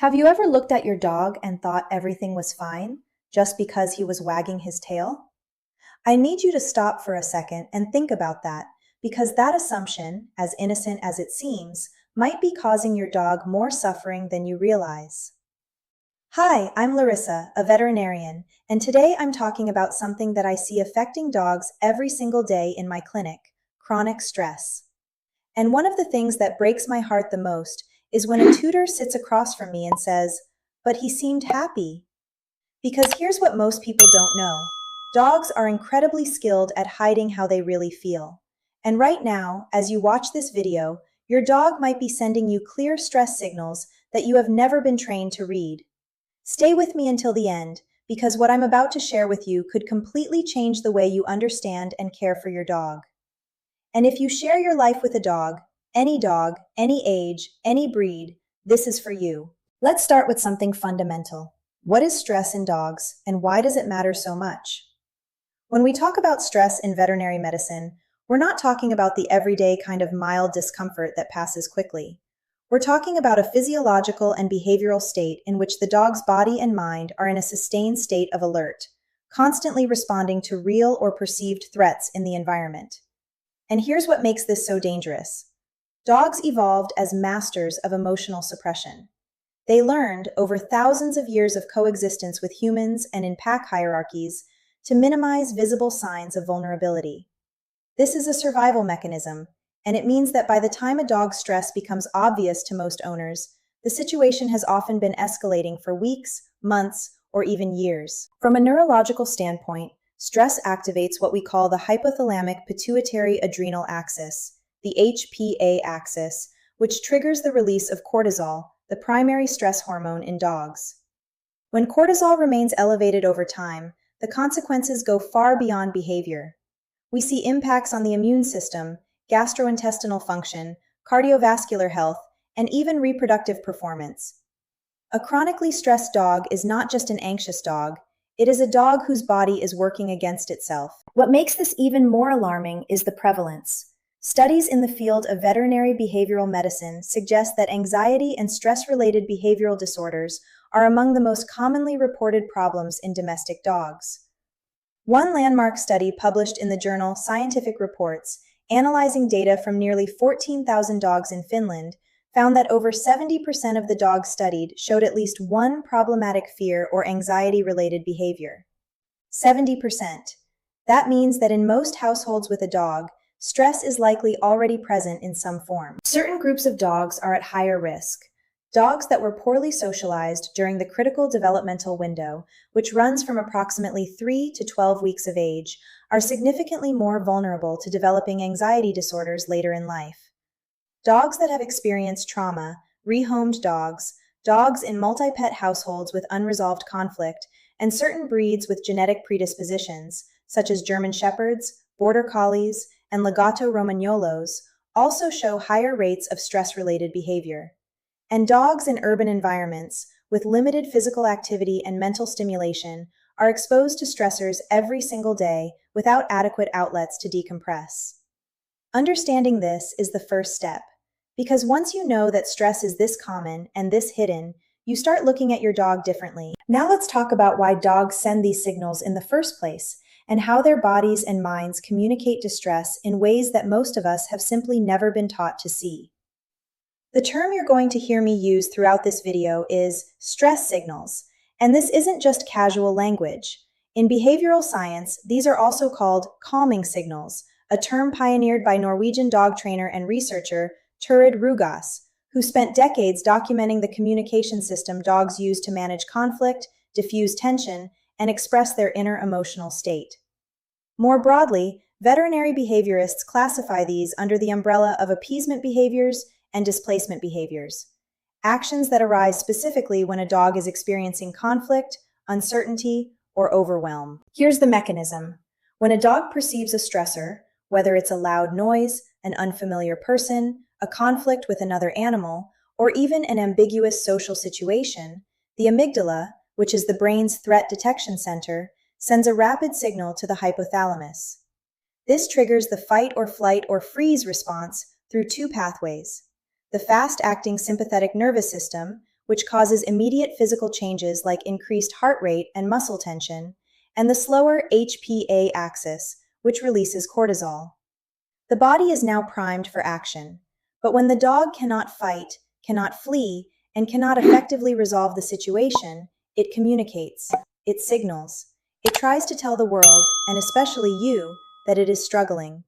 Have you ever looked at your dog and thought everything was fine just because he was wagging his tail? I need you to stop for a second and think about that, because that assumption, as innocent as it seems, might be causing your dog more suffering than you realize. Hi, I'm Larissa, a veterinarian, and today I'm talking about something that I see affecting dogs every single day in my clinic: chronic stress. And one of the things that breaks my heart the most is when a tutor sits across from me and says, "But he seemed happy." Because here's what most people don't know. Dogs are incredibly skilled at hiding how they really feel. And right now, as you watch this video, your dog might be sending you clear stress signals that you have never been trained to read. Stay with me until the end, because what I'm about to share with you could completely change the way you understand and care for your dog. And if you share your life with a dog, any age, any breed, this is for you. Let's start with something fundamental. What is stress in dogs, and why does it matter so much? When we talk about stress in veterinary medicine, we're not talking about the everyday kind of mild discomfort that passes quickly. We're talking about a physiological and behavioral state in which the dog's body and mind are in a sustained state of alert, constantly responding to real or perceived threats in the environment. And here's what makes this so dangerous. Dogs evolved as masters of emotional suppression. They learned, over thousands of years of coexistence with humans and in pack hierarchies, to minimize visible signs of vulnerability. This is a survival mechanism, and it means that by the time a dog's stress becomes obvious to most owners, the situation has often been escalating for weeks, months, or even years. From a neurological standpoint, stress activates what we call the hypothalamic pituitary adrenal axis, the HPA axis, which triggers the release of cortisol, the primary stress hormone in dogs. When cortisol remains elevated over time, the consequences go far beyond behavior. We see impacts on the immune system, gastrointestinal function, cardiovascular health, and even reproductive performance. A chronically stressed dog is not just an anxious dog, it is a dog whose body is working against itself. What makes this even more alarming is the prevalence. Studies in the field of veterinary behavioral medicine suggest that anxiety and stress-related behavioral disorders are among the most commonly reported problems in domestic dogs. One landmark study published in the journal Scientific Reports, analyzing data from nearly 14,000 dogs in Finland, found that over 70% of the dogs studied showed at least one problematic fear or anxiety-related behavior. 70%. That means that in most households with a dog, stress is likely already present in some form. Certain groups of dogs are at higher risk. Dogs that were poorly socialized during the critical developmental window, which runs from approximately 3 to 12 weeks of age, are significantly more vulnerable to developing anxiety disorders later in life. Dogs that have experienced trauma, rehomed dogs, dogs in multi-pet households with unresolved conflict, and certain breeds with genetic predispositions, such as German Shepherds, Border Collies, and Legato Romagnolos, also show higher rates of stress-related behavior. And dogs in urban environments, with limited physical activity and mental stimulation, are exposed to stressors every single day without adequate outlets to decompress. Understanding this is the first step, because once you know that stress is this common and this hidden, you start looking at your dog differently. Now let's talk about why dogs send these signals in the first place, and how their bodies and minds communicate distress in ways that most of us have simply never been taught to see. The term you're going to hear me use throughout this video is stress signals, and this isn't just casual language. In behavioral science, these are also called calming signals, a term pioneered by Norwegian dog trainer and researcher Thueriot, who spent decades documenting the communication system dogs use to manage conflict, diffuse tension, and express their inner emotional state. More broadly, veterinary behaviorists classify these under the umbrella of appeasement behaviors and displacement behaviors, actions that arise specifically when a dog is experiencing conflict, uncertainty, or overwhelm. Here's the mechanism. When a dog perceives a stressor, whether it's a loud noise, an unfamiliar person, a conflict with another animal, or even an ambiguous social situation, the amygdala, which is the brain's threat detection center, sends a rapid signal to the hypothalamus. This triggers the fight or flight or freeze response through two pathways: the fast-acting sympathetic nervous system, which causes immediate physical changes like increased heart rate and muscle tension, and the slower HPA axis, which releases cortisol. The body is now primed for action, but when the dog cannot fight, cannot flee, and cannot effectively resolve the situation, it communicates, it signals, it tries to tell the world, and especially you, that it is struggling.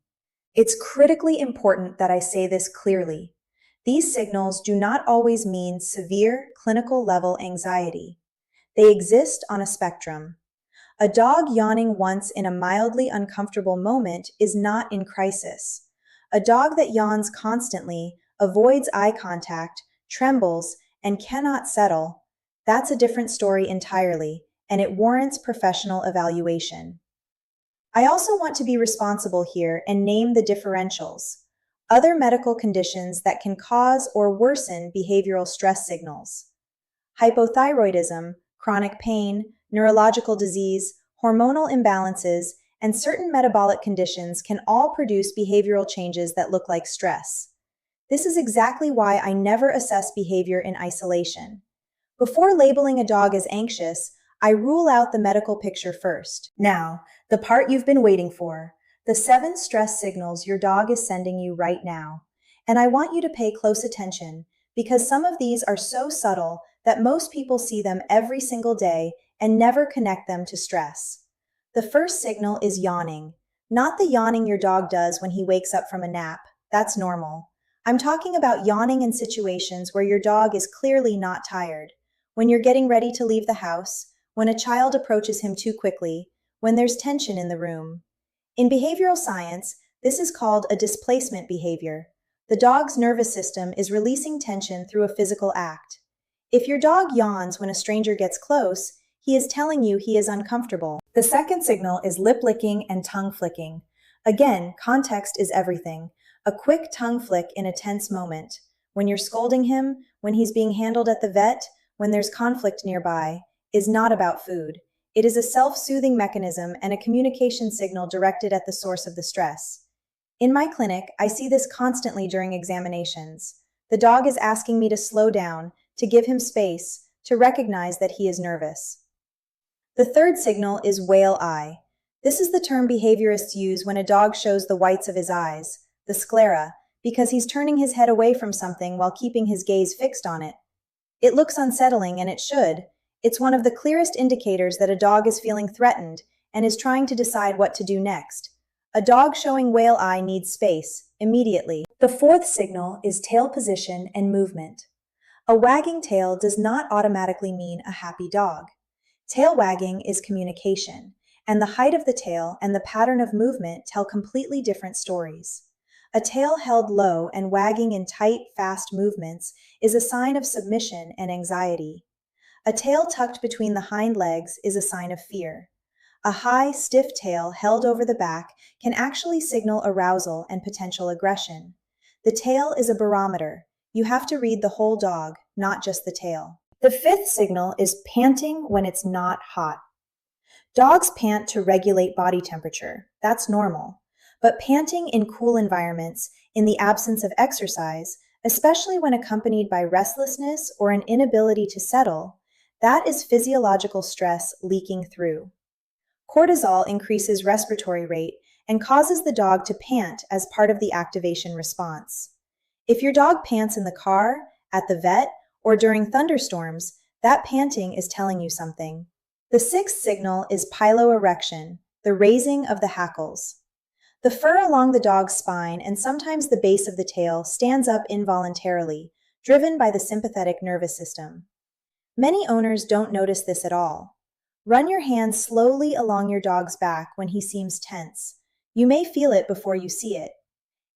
It's critically important that I say this clearly. These signals do not always mean severe clinical level anxiety. They exist on a spectrum. A dog yawning once in a mildly uncomfortable moment is not in crisis. A dog that yawns constantly, avoids eye contact, trembles, and cannot settle, that's a different story entirely, and it warrants professional evaluation. I also want to be responsible here and name the differentials, other medical conditions that can cause or worsen behavioral stress signals. Hypothyroidism, chronic pain, neurological disease, hormonal imbalances, and certain metabolic conditions can all produce behavioral changes that look like stress. This is exactly why I never assess behavior in isolation. Before labeling a dog as anxious, I rule out the medical picture first. Now, the part you've been waiting for, the 7 stress signals your dog is sending you right now. And I want you to pay close attention, because some of these are so subtle that most people see them every single day and never connect them to stress. The first signal is yawning. Not the yawning your dog does when he wakes up from a nap. That's normal. I'm talking about yawning in situations where your dog is clearly not tired. When you're getting ready to leave the house, when a child approaches him too quickly, when there's tension in the room. In behavioral science, this is called a displacement behavior. The dog's nervous system is releasing tension through a physical act. If your dog yawns when a stranger gets close, he is telling you he is uncomfortable. The second signal is lip licking and tongue flicking. Again, context is everything. A quick tongue flick in a tense moment. When you're scolding him, when he's being handled at the vet, when there's conflict nearby, is not about food. It is a self-soothing mechanism and a communication signal directed at the source of the stress. In my clinic, I see this constantly during examinations. The dog is asking me to slow down, to give him space, to recognize that he is nervous. The third signal is whale eye. This is the term behaviorists use when a dog shows the whites of his eyes, the sclera, because he's turning his head away from something while keeping his gaze fixed on it. It looks unsettling, and it should. It's one of the clearest indicators that a dog is feeling threatened and is trying to decide what to do next. A dog showing whale eye needs space, immediately. The fourth signal is tail position and movement. A wagging tail does not automatically mean a happy dog. Tail wagging is communication, and the height of the tail and the pattern of movement tell completely different stories. A tail held low and wagging in tight, fast movements is a sign of submission and anxiety. A tail tucked between the hind legs is a sign of fear. A high, stiff tail held over the back can actually signal arousal and potential aggression. The tail is a barometer. You have to read the whole dog, not just the tail. The fifth signal is panting when it's not hot. Dogs pant to regulate body temperature. That's normal. But panting in cool environments, in the absence of exercise, especially when accompanied by restlessness or an inability to settle, that is physiological stress leaking through. Cortisol increases respiratory rate and causes the dog to pant as part of the activation response. If your dog pants in the car, at the vet, or during thunderstorms, that panting is telling you something. The sixth signal is piloerection, the raising of the hackles. The fur along the dog's spine and sometimes the base of the tail stands up involuntarily, driven by the sympathetic nervous system. Many owners don't notice this at all. Run your hand slowly along your dog's back when he seems tense. You may feel it before you see it.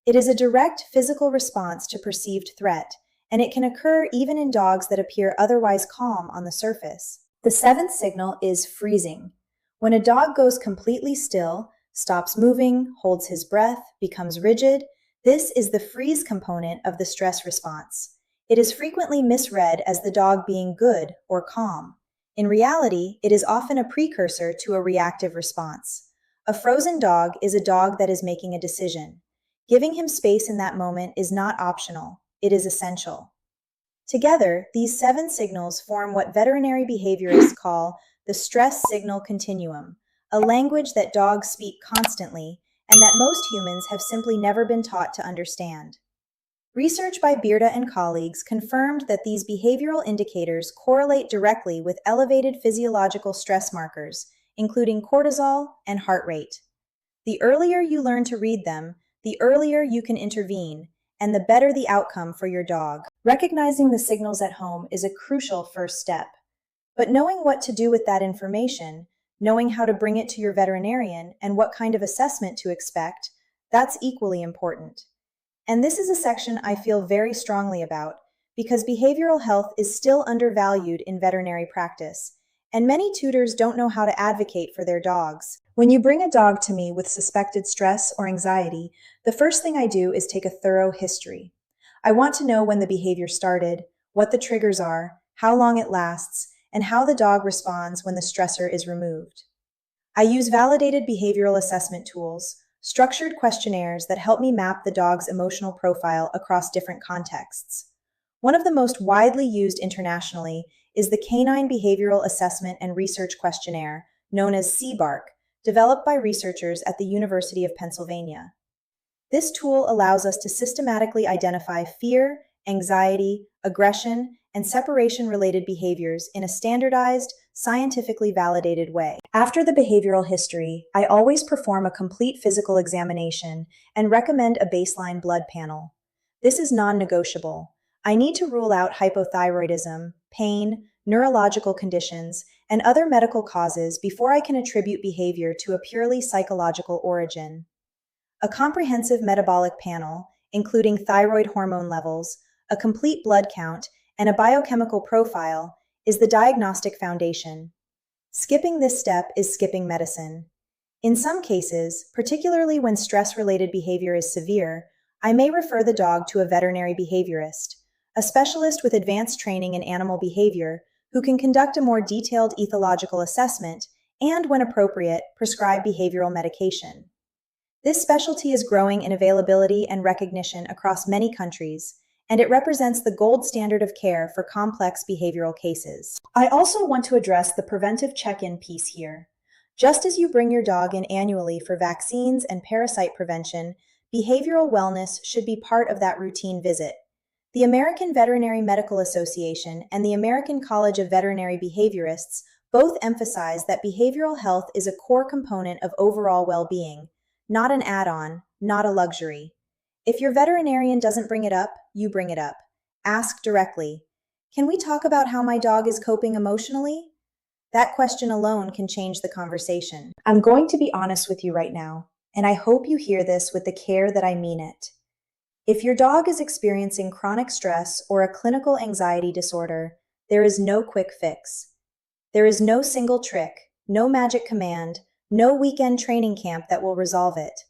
It is a direct physical response to perceived threat, and it can occur even in dogs that appear otherwise calm on the surface. The seventh signal is freezing. When a dog goes completely still, stops moving, holds his breath, becomes rigid, this is the freeze component of the stress response. It is frequently misread as the dog being good or calm. In reality, it is often a precursor to a reactive response. A frozen dog is a dog that is making a decision. Giving him space in that moment is not optional. It is essential. Together, these 7 signals form what veterinary behaviorists call the stress signal continuum, a language that dogs speak constantly and that most humans have simply never been taught to understand. Research by Beerda and colleagues confirmed that these behavioral indicators correlate directly with elevated physiological stress markers, including cortisol and heart rate. The earlier you learn to read them, the earlier you can intervene, and the better the outcome for your dog. Recognizing the signals at home is a crucial first step. But knowing what to do with that information, knowing how to bring it to your veterinarian and what kind of assessment to expect, that's equally important. And this is a section I feel very strongly about because behavioral health is still undervalued in veterinary practice, and many tutors don't know how to advocate for their dogs. When you bring a dog to me with suspected stress or anxiety, the first thing I do is take a thorough history. I want to know when the behavior started, what the triggers are, how long it lasts, and how the dog responds when the stressor is removed. I use validated behavioral assessment tools, structured questionnaires that help me map the dog's emotional profile across different contexts. One of the most widely used internationally is the Canine Behavioral Assessment and Research Questionnaire, known as CBARQ, developed by researchers at the University of Pennsylvania. This tool allows us to systematically identify fear, anxiety, aggression, and separation-related behaviors in a standardized, scientifically validated way. After the behavioral history, I always perform a complete physical examination and recommend a baseline blood panel. This is non-negotiable. I need to rule out hypothyroidism, pain, neurological conditions, and other medical causes before I can attribute behavior to a purely psychological origin. A comprehensive metabolic panel, including thyroid hormone levels, a complete blood count, and a biochemical profile, is the diagnostic foundation. Skipping this step is skipping medicine. In some cases, particularly when stress-related behavior is severe, I may refer the dog to a veterinary behaviorist, a specialist with advanced training in animal behavior who can conduct a more detailed ethological assessment and, when appropriate, prescribe behavioral medication. This specialty is growing in availability and recognition across many countries, and it represents the gold standard of care for complex behavioral cases. I also want to address the preventive check-in piece here. Just as you bring your dog in annually for vaccines and parasite prevention, behavioral wellness should be part of that routine visit. The American Veterinary Medical Association and the American College of Veterinary Behaviorists both emphasize that behavioral health is a core component of overall well-being, not an add-on, not a luxury. If your veterinarian doesn't bring it up, you bring it up. Ask directly. Can we talk about how my dog is coping emotionally? That question alone can change the conversation. I'm going to be honest with you right now, and I hope you hear this with the care that I mean it. If your dog is experiencing chronic stress or a clinical anxiety disorder, there is no quick fix. There is no single trick, no magic command, no weekend training camp that will resolve it.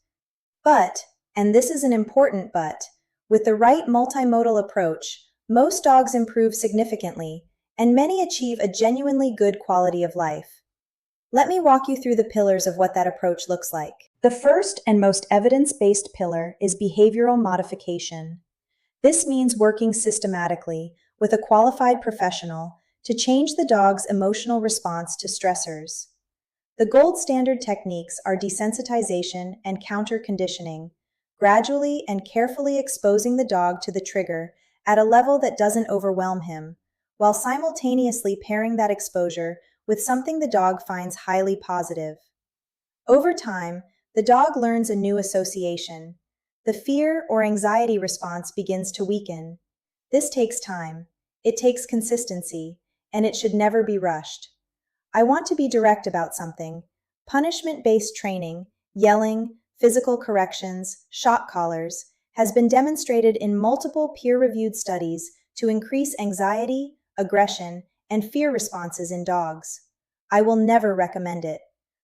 But, and this is an important but, with the right multimodal approach, most dogs improve significantly, and many achieve a genuinely good quality of life. Let me walk you through the pillars of what that approach looks like. The first and most evidence-based pillar is behavioral modification. This means working systematically with a qualified professional to change the dog's emotional response to stressors. The gold standard techniques are desensitization and counter-conditioning, gradually and carefully exposing the dog to the trigger at a level that doesn't overwhelm him, while simultaneously pairing that exposure with something the dog finds highly positive. Over time, the dog learns a new association. The fear or anxiety response begins to weaken. This takes time, it takes consistency, and it should never be rushed. I want to be direct about something. Punishment-based training, yelling, physical corrections, shock collars, has been demonstrated in multiple peer-reviewed studies to increase anxiety, aggression, and fear responses in dogs. I will never recommend it.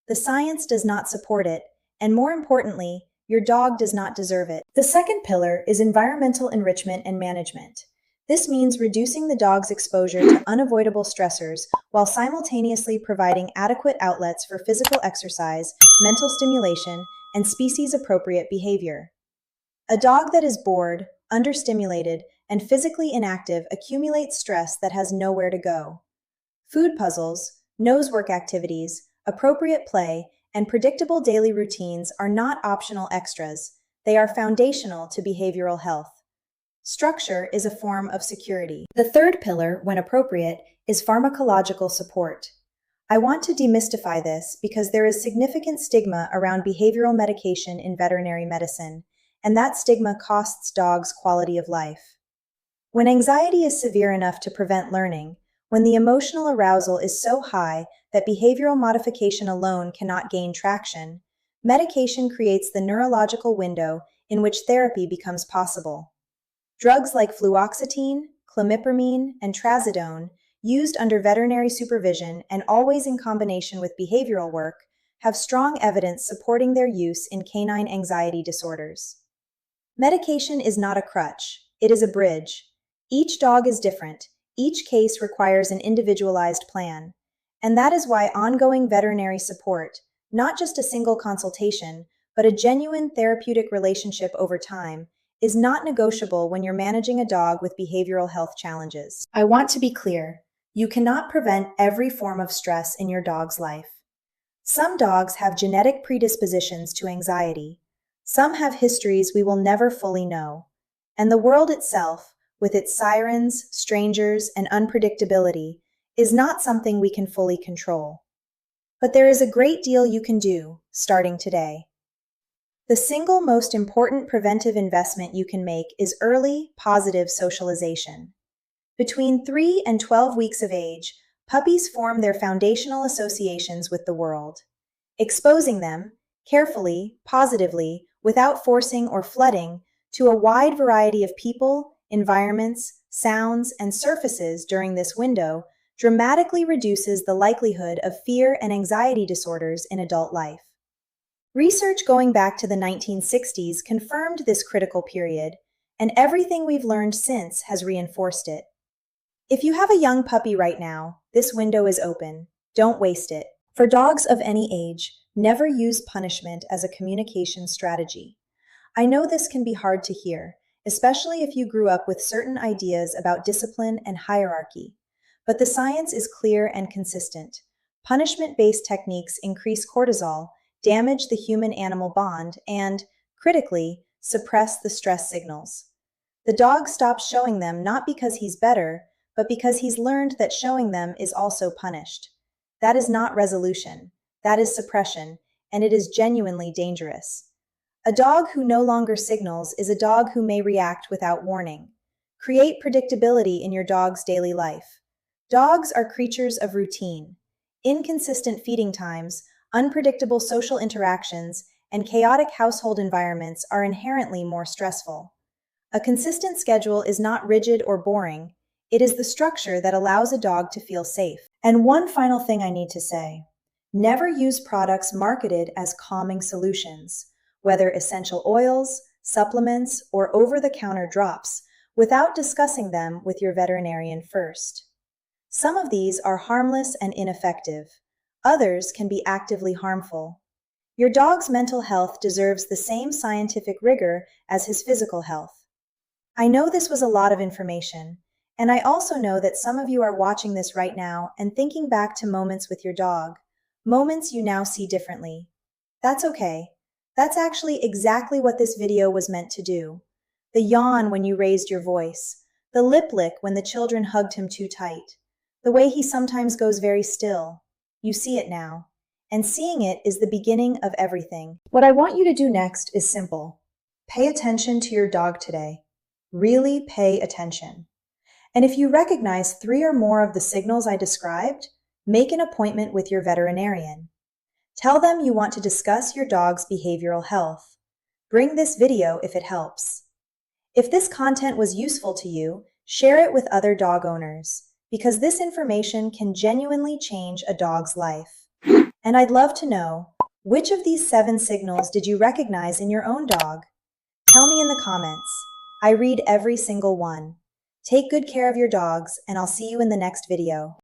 The science does not support it, and more importantly, your dog does not deserve it. The second pillar is environmental enrichment and management. This means reducing the dog's exposure to unavoidable stressors while simultaneously providing adequate outlets for physical exercise, mental stimulation, and species-appropriate behavior. A dog that is bored, understimulated, and physically inactive accumulate stress that has nowhere to go. Food puzzles, nosework activities, appropriate play, and predictable daily routines are not optional extras. They are foundational to behavioral health. Structure is a form of security. The third pillar, when appropriate, is pharmacological support. I want to demystify this because there is significant stigma around behavioral medication in veterinary medicine, and that stigma costs dogs quality of life. When anxiety is severe enough to prevent learning, when the emotional arousal is so high that behavioral modification alone cannot gain traction, medication creates the neurological window in which therapy becomes possible. Drugs like fluoxetine, clomipramine, and trazodone, used under veterinary supervision and always in combination with behavioral work, have strong evidence supporting their use in canine anxiety disorders. Medication is not a crutch, it is a bridge. Each dog is different, each case requires an individualized plan, and that is why ongoing veterinary support, not just a single consultation, but a genuine therapeutic relationship over time, is not negotiable when you're managing a dog with behavioral health challenges. I want to be clear, you cannot prevent every form of stress in your dog's life. Some dogs have genetic predispositions to anxiety. Some have histories we will never fully know. And the world itself, with its sirens, strangers, and unpredictability, is not something we can fully control. But there is a great deal you can do, starting today. The single most important preventive investment you can make is early, positive socialization. Between 3 and 12 weeks of age, puppies form their foundational associations with the world. Exposing them, carefully, positively, without forcing or flooding, to a wide variety of people, environments, sounds, and surfaces during this window dramatically reduces the likelihood of fear and anxiety disorders in adult life. Research going back to the 1960s confirmed this critical period, and everything we've learned since has reinforced it. If you have a young puppy right now, this window is open. Don't waste it. For dogs of any age, never use punishment as a communication strategy. I know this can be hard to hear, especially if you grew up with certain ideas about discipline and hierarchy. But the science is clear and consistent. Punishment-based techniques increase cortisol, damage the human-animal bond, and, critically, suppress the stress signals. The dog stops showing them not because he's better, but because he's learned that showing them is also punished. That is not resolution. That is suppression, and it is genuinely dangerous. A dog who no longer signals is a dog who may react without warning. Create predictability in your dog's daily life. Dogs are creatures of routine. Inconsistent feeding times, unpredictable social interactions, and chaotic household environments are inherently more stressful. A consistent schedule is not rigid or boring. It is the structure that allows a dog to feel safe. And one final thing I need to say. Never use products marketed as calming solutions, whether essential oils, supplements, or over-the-counter drops, without discussing them with your veterinarian first. Some of these are harmless and ineffective. Others can be actively harmful. Your dog's mental health deserves the same scientific rigor as his physical health. I know this was a lot of information, and I also know that some of you are watching this right now and thinking back to moments with your dog, moments you now see differently. That's okay. That's actually exactly what this video was meant to do. The yawn when you raised your voice, the lip lick when the children hugged him too tight, the way he sometimes goes very still. You see it now. And seeing it is the beginning of everything. What I want you to do next is simple. Pay attention to your dog today. Really pay attention. And if you recognize 3 or more of the signals I described, make an appointment with your veterinarian. Tell them you want to discuss your dog's behavioral health. Bring this video if it helps. If this content was useful to you, share it with other dog owners, because this information can genuinely change a dog's life. And I'd love to know, which of these 7 signals did you recognize in your own dog? Tell me in the comments. I read every single one. Take good care of your dogs, and I'll see you in the next video.